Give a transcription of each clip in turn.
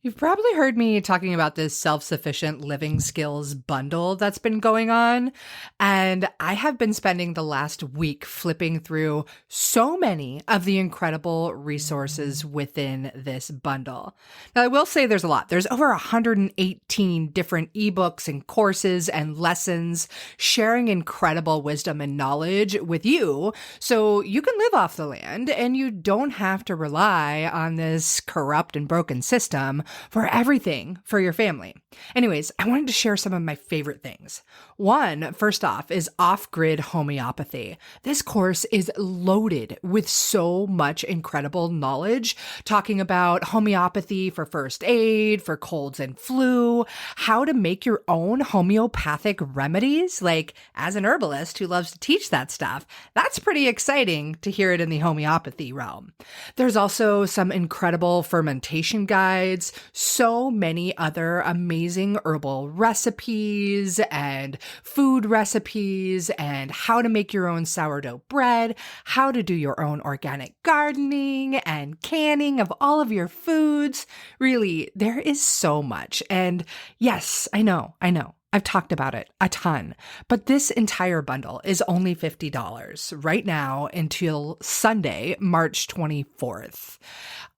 You've probably heard me talking about this self-sufficient living skills bundle that's been going on. And I have been spending the last week flipping through so many of the incredible resources within this bundle. Now, I will say there's a lot. There's over 118 different ebooks and courses and lessons sharing incredible wisdom and knowledge with you so you can live off the land and you don't have to rely on this corrupt and broken system for everything for your family. Anyways, I wanted to share some of my favorite things. One, first off, is off-grid homeopathy. This course is loaded with so much incredible knowledge, talking about homeopathy for first aid, for colds and flu, how to make your own homeopathic remedies. Like, as an herbalist who loves to teach that stuff, that's pretty exciting to hear it in the homeopathy realm. There's also some incredible fermentation guides, so many other amazing herbal recipes and food recipes, and how to make your own sourdough bread, how to do your own organic gardening and canning of all of your foods. Really, there is so much. And yes, I know. I've talked about it a ton, but this entire bundle is only $50 right now until Sunday, March 24th.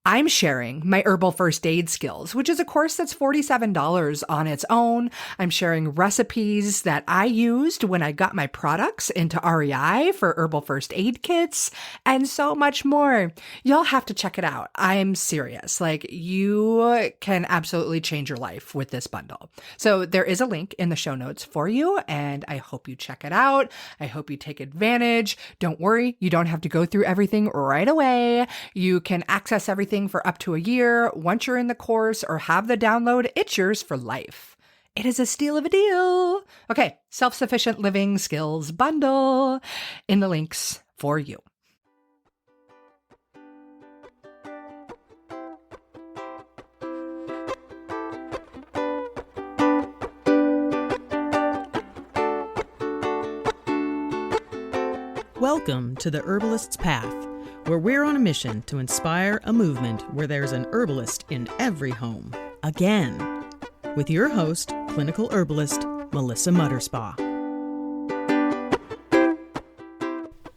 I'm sharing my herbal first aid skills, which is a course that's $47 on its own. I'm sharing recipes that I used when I got my products into REI for herbal first aid kits and so much more. You'll have to check it out. I'm serious. Like, you can absolutely change your life with this bundle. So there is a link in the show notes for you, and I hope you check it out. I hope you take advantage. Don't worry, you don't have to go through everything right away. You can access everything for up to a year. Once you're in the course or have the download, it's yours for life. It is a steal of a deal. Okay, self-sufficient living skills bundle in the links for you. Welcome to the Herbalist's Path, where we're on a mission to inspire a movement where there's an herbalist in every home. Again, with your host, clinical herbalist, Melissa Mutterspaugh.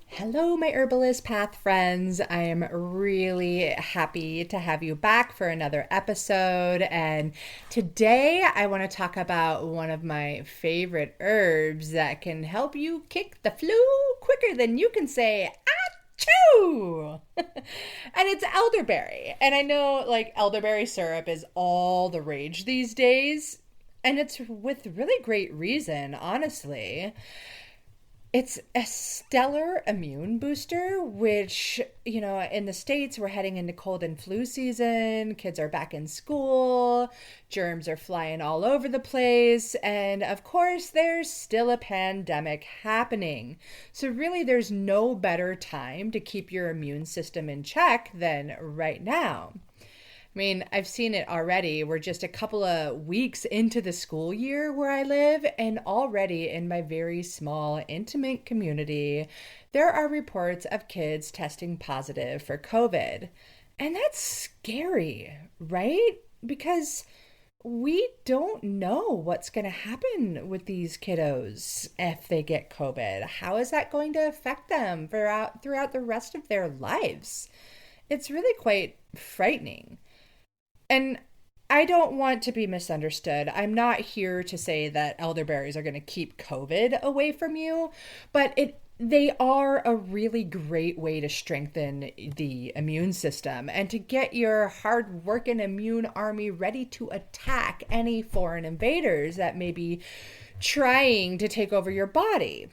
Hello, my Herbalist Path friends. I am really happy to have you back for another episode. And today I want to talk about one of my favorite herbs that can help you kick the flu quicker than you can say, Achoo! And it's elderberry. And I know, like, elderberry syrup is all the rage these days. And it's with really great reason, honestly. It's a stellar immune booster, which, in the States, we're heading into cold and flu season. Kids are back in school. Germs are flying all over the place. And of course, there's still a pandemic happening. So really, there's no better time to keep your immune system in check than right now. I mean, I've seen it already. We're just a couple of weeks into the school year where I live, and already in my very small, intimate community, there are reports of kids testing positive for COVID. And that's scary, right? Because we don't know what's going to happen with these kiddos if they get COVID. How is that going to affect them throughout the rest of their lives? It's really quite frightening. And I don't want to be misunderstood. I'm not here to say that elderberries are going to keep COVID away from you, but they are a really great way to strengthen the immune system and to get your hard-working immune army ready to attack any foreign invaders that may be trying to take over your body.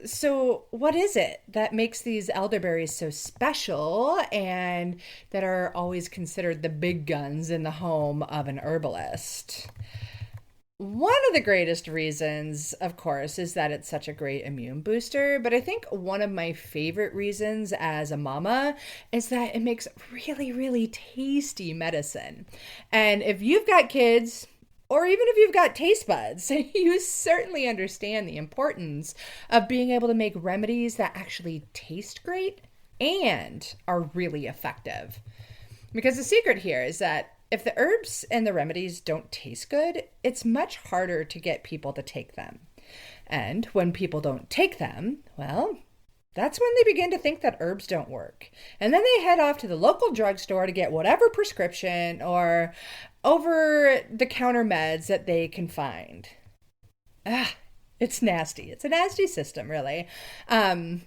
So what is it that makes these elderberries so special and that are always considered the big guns in the home of an herbalist? One of the greatest reasons, of course, is that it's such a great immune booster. But I think one of my favorite reasons as a mama is that it makes really, really tasty medicine. And if you've got kids, or even if you've got taste buds, you certainly understand the importance of being able to make remedies that actually taste great and are really effective. Because the secret here is that if the herbs and the remedies don't taste good, it's much harder to get people to take them. And when people don't take them, well, that's when they begin to think that herbs don't work. And then they head off to the local drugstore to get whatever prescription or over-the-counter meds that they can find. It's nasty. It's a nasty system, really. And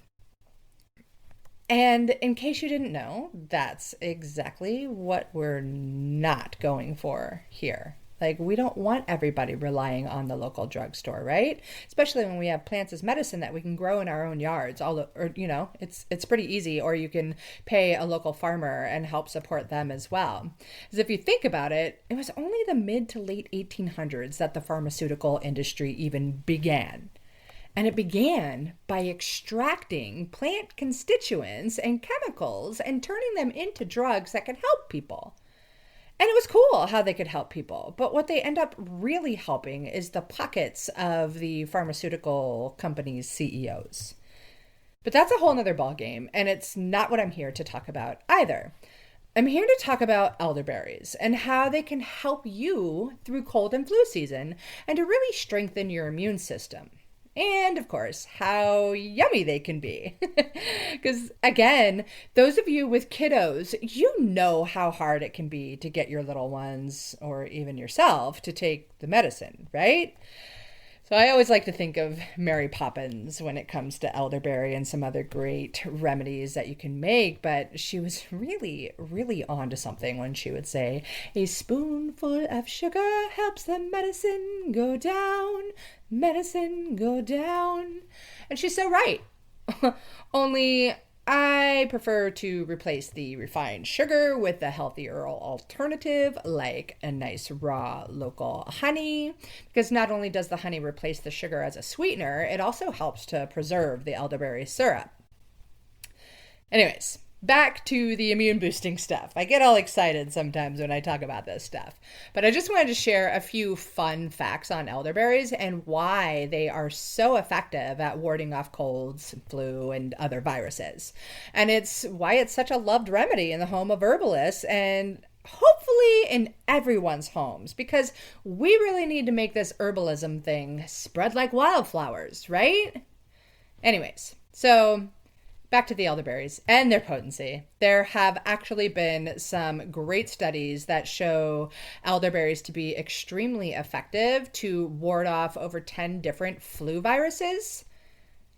in case you didn't know, that's exactly what we're not going for here. Like, we don't want everybody relying on the local drugstore, right? Especially when we have plants as medicine that we can grow in our own yards. It's pretty easy, or you can pay a local farmer and help support them as well. Because if you think about it, it was only the mid to late 1800s that the pharmaceutical industry even began. And it began by extracting plant constituents and chemicals and turning them into drugs that can help people. And it was cool how they could help people. But what they end up really helping is the pockets of the pharmaceutical companies' CEOs. But that's a whole nother ballgame, and it's not what I'm here to talk about either. I'm here to talk about elderberries and how they can help you through cold and flu season and to really strengthen your immune system. And of course, how yummy they can be. Because again, those of you with kiddos, you know how hard it can be to get your little ones or even yourself to take the medicine, right? So I always like to think of Mary Poppins when it comes to elderberry and some other great remedies that you can make. But she was really, really onto something when she would say, a spoonful of sugar helps the medicine go down, medicine go down. And she's so right. Only I prefer to replace the refined sugar with a healthier alternative, like a nice raw local honey, because not only does the honey replace the sugar as a sweetener, it also helps to preserve the elderberry syrup. Anyways, back to the immune boosting stuff. I get all excited sometimes when I talk about this stuff, but I just wanted to share a few fun facts on elderberries and why they are so effective at warding off colds, flu, and other viruses. And it's why it's such a loved remedy in the home of herbalists and hopefully in everyone's homes, because we really need to make this herbalism thing spread like wildflowers, right? Anyways, so back to the elderberries and their potency. There have actually been some great studies that show elderberries to be extremely effective to ward off over 10 different flu viruses.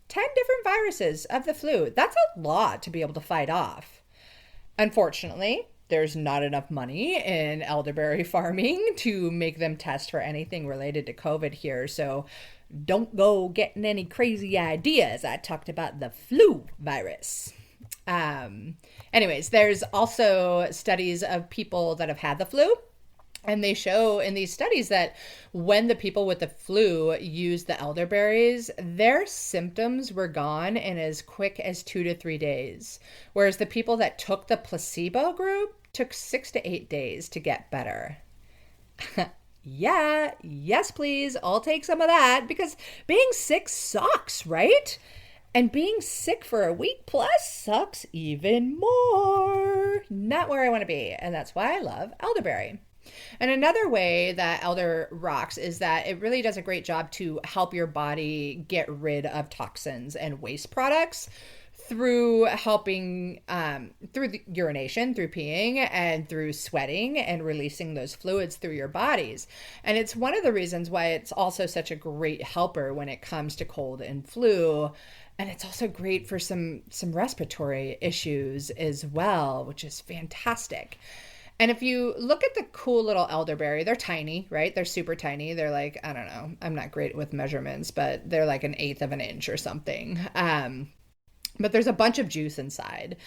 10 different viruses of the flu. That's a lot to be able to fight off. Unfortunately, there's not enough money in elderberry farming to make them test for anything related to COVID here. So don't go getting any crazy ideas. I talked about the flu virus. Anyways, there's also studies of people that have had the flu. And they show in these studies that when the people with the flu used the elderberries, their symptoms were gone in as quick as 2 to 3 days. Whereas the people that took the placebo group took 6 to 8 days to get better. Yeah, yes, please. I'll take some of that because being sick sucks, right? And being sick for a week plus sucks even more. Not where I want to be. And that's why I love elderberry. And another way that elder rocks is that it really does a great job to help your body get rid of toxins and waste products through helping through the urination, through peeing, and through sweating and releasing those fluids through your bodies. And it's one of the reasons why it's also such a great helper when it comes to cold and flu. And it's also great for some respiratory issues as well, which is fantastic. And if you look at the cool little elderberry, they're tiny, right? They're super tiny. They're like, I don't know, I'm not great with measurements, but they're like 1/8 of an inch or something. But there's a bunch of juice inside.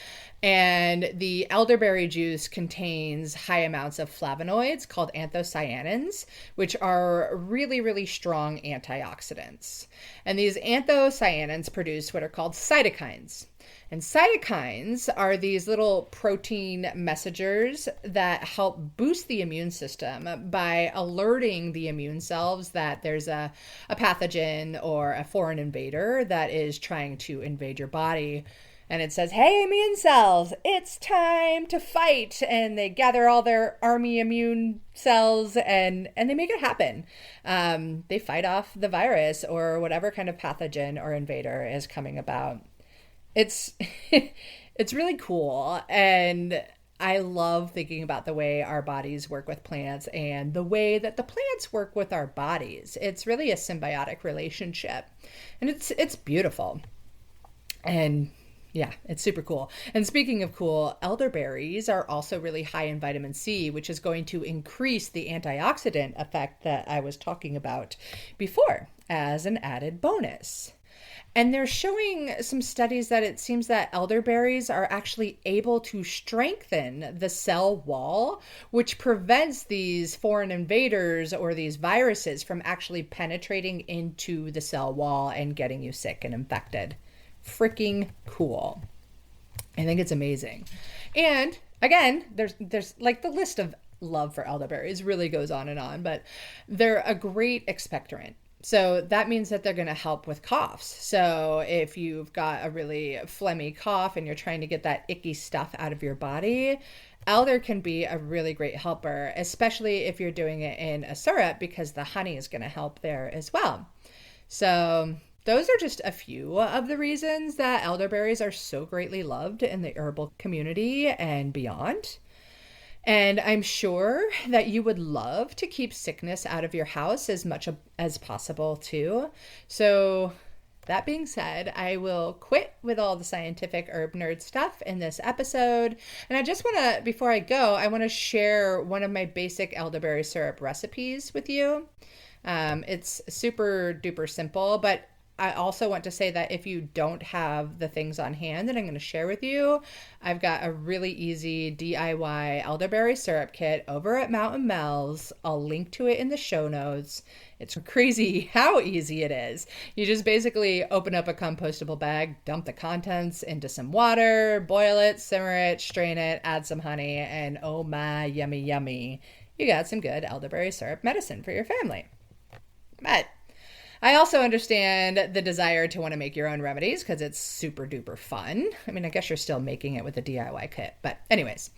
And the elderberry juice contains high amounts of flavonoids called anthocyanins, which are really, really strong antioxidants. And these anthocyanins produce what are called cytokines. And cytokines are these little protein messengers that help boost the immune system by alerting the immune cells that there's a pathogen or a foreign invader that is trying to invade your body. And it says, hey, immune cells, it's time to fight. And they gather all their army immune cells and they make it happen. They fight off the virus or whatever kind of pathogen or invader is coming about. It's it's really cool. And I love thinking about the way our bodies work with plants and the way that the plants work with our bodies. It's really a symbiotic relationship. And it's beautiful. And yeah, it's super cool. And speaking of cool, elderberries are also really high in vitamin C, which is going to increase the antioxidant effect that I was talking about before as an added bonus. And they're showing some studies that it seems that elderberries are actually able to strengthen the cell wall, which prevents these foreign invaders or these viruses from actually penetrating into the cell wall and getting you sick and infected. Freaking cool. I think it's amazing. And again, there's like the list of love for elderberries really goes on, but they're a great expectorant. So that means that they're going to help with coughs. So if you've got a really phlegmy cough and you're trying to get that icky stuff out of your body, elder can be a really great helper, especially if you're doing it in a syrup, because the honey is going to help there as well. So those are just a few of the reasons that elderberries are so greatly loved in the herbal community and beyond. And I'm sure that you would love to keep sickness out of your house as much as possible too. So that being said, I will quit with all the scientific herb nerd stuff in this episode. And I just want to, before I go, I want to share one of my basic elderberry syrup recipes with you. It's super duper simple, but I also want to say that if you don't have the things on hand that I'm going to share with you, I've got a really easy DIY elderberry syrup kit over at Mountain Mel's. I'll link to it in the show notes. It's crazy how easy it is. You just basically open up a compostable bag, dump the contents into some water, boil it, simmer it, strain it, add some honey, and oh my, yummy, yummy. You got some good elderberry syrup medicine for your family. But I also understand the desire to want to make your own remedies because it's super duper fun. I mean, I guess you're still making it with a DIY kit. But anyways,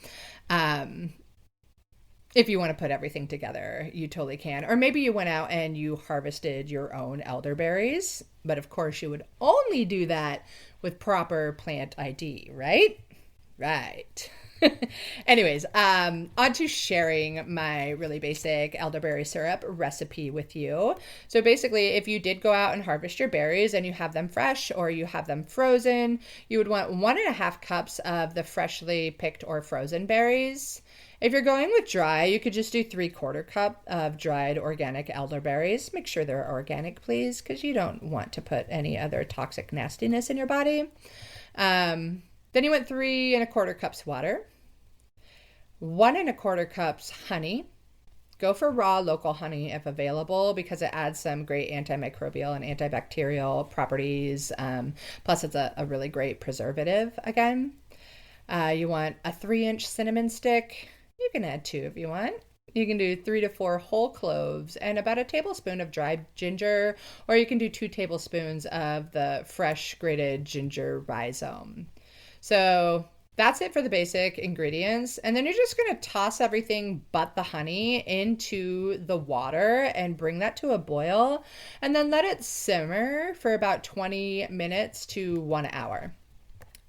if you want to put everything together, you totally can. Or maybe you went out and you harvested your own elderberries. But of course, you would only do that with proper plant ID, right? Right. Anyways, on to sharing my really basic elderberry syrup recipe with you. So basically, if you did go out and harvest your berries and you have them fresh or you have them frozen, you would want 1.5 cups of the freshly picked or frozen berries. If you're going with dry, you could just do 3/4 cup of dried organic elderberries. Make sure they're organic, please, because you don't want to put any other toxic nastiness in your body. Then you want 3¼ cups water, 1¼ cups honey. Go for raw local honey if available because it adds some great antimicrobial and antibacterial properties. Plus, it's a really great preservative again. You want a 3-inch cinnamon stick. You can add 2 if you want. You can do 3 to 4 whole cloves and about a tablespoon of dried ginger, or you can do 2 tablespoons of the fresh grated ginger rhizome. So that's it for the basic ingredients. And then you're just going to toss everything but the honey into the water and bring that to a boil. And then let it simmer for about 20 minutes to 1 hour.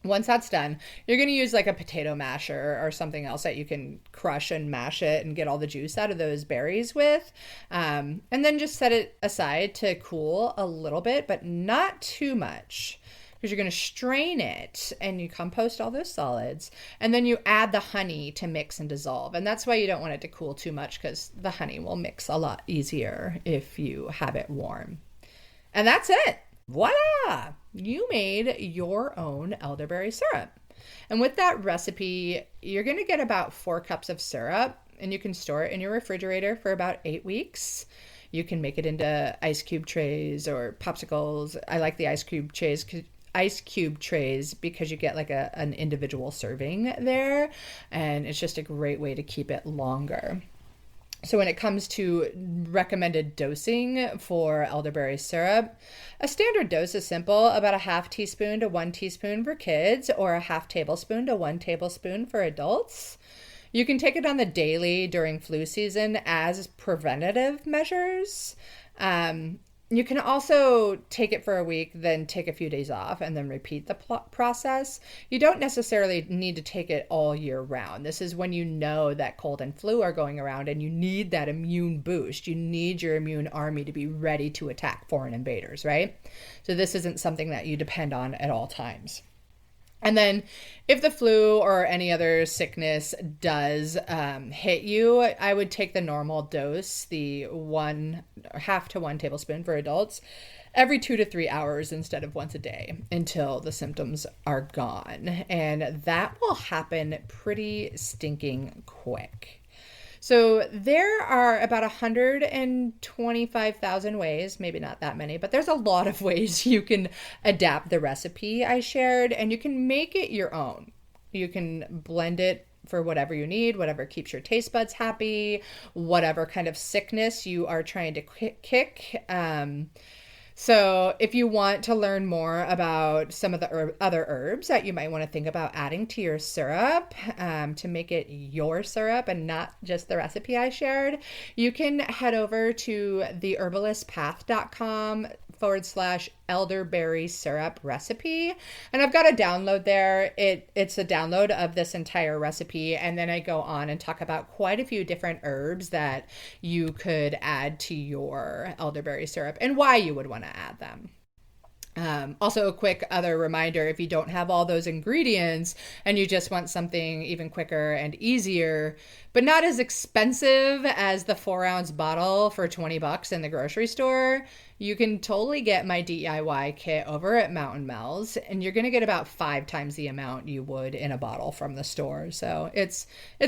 Once that's done, you're going to use like a potato masher or something else that you can crush and mash it and get all the juice out of those berries with. And then just set it aside to cool a little bit, but not too much. Because you're going to strain it and you compost all those solids. And then you add the honey to mix and dissolve. And that's why you don't want it to cool too much because the honey will mix a lot easier if you have it warm. And that's it. Voila! You made your own elderberry syrup. And with that recipe, you're going to get about 4 cups of syrup. And you can store it in your refrigerator for about 8 weeks. You can make it into ice cube trays or popsicles. I like the ice cube trays because you get like an individual serving there, and it's just a great way to keep it longer. So when it comes to recommended dosing for elderberry syrup, a standard dose is simple, about a half teaspoon to 1 teaspoon for kids or a half tablespoon to 1 tablespoon for adults. You can take it on the daily during flu season as preventative measures. You can also take it for a week, then take a few days off, and then repeat the process. You don't necessarily need to take it all year round. This is when you know that cold and flu are going around and you need that immune boost. You need your immune army to be ready to attack foreign invaders, right? So this isn't something that you depend on at all times. And then if the flu or any other sickness does hit you, I would take the normal dose, the half to 1 tablespoon for adults, every 2 to 3 hours instead of once a day until the symptoms are gone. And that will happen pretty stinking quick. So there are about 125,000 ways, maybe not that many, but there's a lot of ways you can adapt the recipe I shared, and you can make it your own. You can blend it for whatever you need, whatever keeps your taste buds happy, whatever kind of sickness you are trying to kick. So if you want to learn more about some of the other herbs that you might want to think about adding to your syrup to make it your syrup and not just the recipe I shared, you can head over to theherbalistpath.com/elderberry syrup recipe. And I've got a download there. It's a download of this entire recipe. And then I go on and talk about quite a few different herbs that you could add to your elderberry syrup and why you would want to add them. Also, a quick other reminder, if you don't have all those ingredients and you just want something even quicker and easier, but not as expensive as the 4-ounce bottle for $20 in the grocery store, you can totally get my DIY kit over at Mountain Mel's, and you're going to get about 5 times the amount you would in a bottle from the store. So it's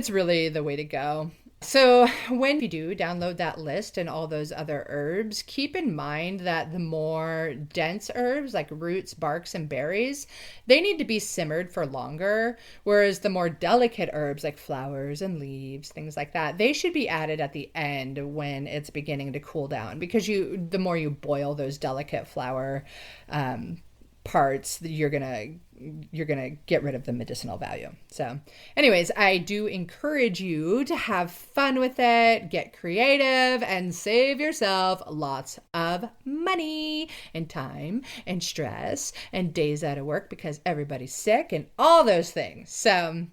really the way to go. So when you do download that list and all those other herbs, keep in mind that the more dense herbs like roots, barks, and berries, they need to be simmered for longer, whereas the more delicate herbs like flowers and leaves, things like that, they should be added at the end when it's beginning to cool down, because the more you boil those delicate flower parts, you're gonna get rid of the medicinal value. So anyways, I do encourage you to have fun with it, get creative, and save yourself lots of money and time and stress and days out of work because everybody's sick and all those things. So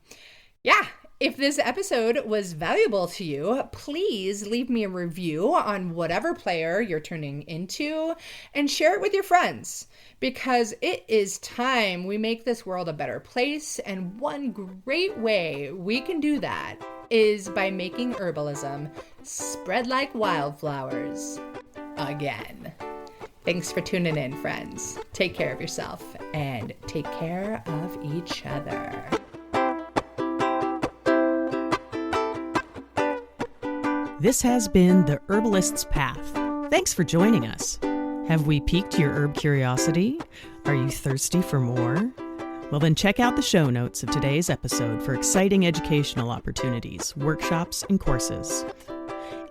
yeah. If this episode was valuable to you, please leave me a review on whatever player you're tuning into and share it with your friends, because it is time we make this world a better place. And one great way we can do that is by making herbalism spread like wildflowers again. Thanks for tuning in, friends. Take care of yourself and take care of each other. This has been The Herbalist's Path. Thanks for joining us. Have we piqued your herb curiosity? Are you thirsty for more? Well, then check out the show notes of today's episode for exciting educational opportunities, workshops, and courses.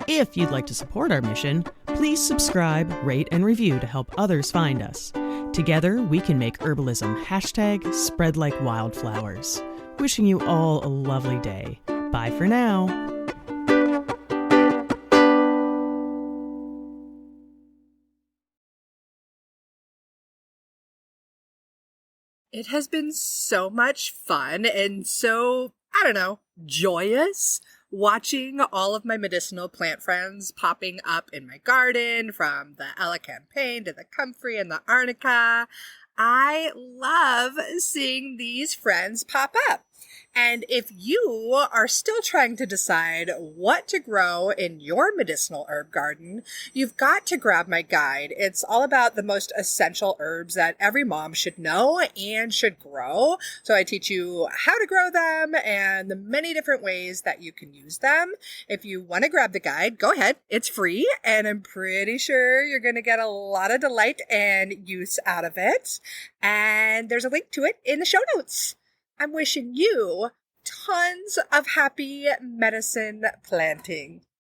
If you'd like to support our mission, please subscribe, rate, and review to help others find us. Together, we can make herbalism #spread like wildflowers. Wishing you all a lovely day. Bye for now. It has been so much fun and so, joyous watching all of my medicinal plant friends popping up in my garden, from the elecampane to the comfrey and the arnica. I love seeing these friends pop up. And if you are still trying to decide what to grow in your medicinal herb garden, you've got to grab my guide. It's all about the most essential herbs that every mom should know and should grow. So I teach you how to grow them and the many different ways that you can use them. If you want to grab the guide, go ahead. It's free, and I'm pretty sure you're going to get a lot of delight and use out of it. And there's a link to it in the show notes. I'm wishing you tons of happy medicine planting.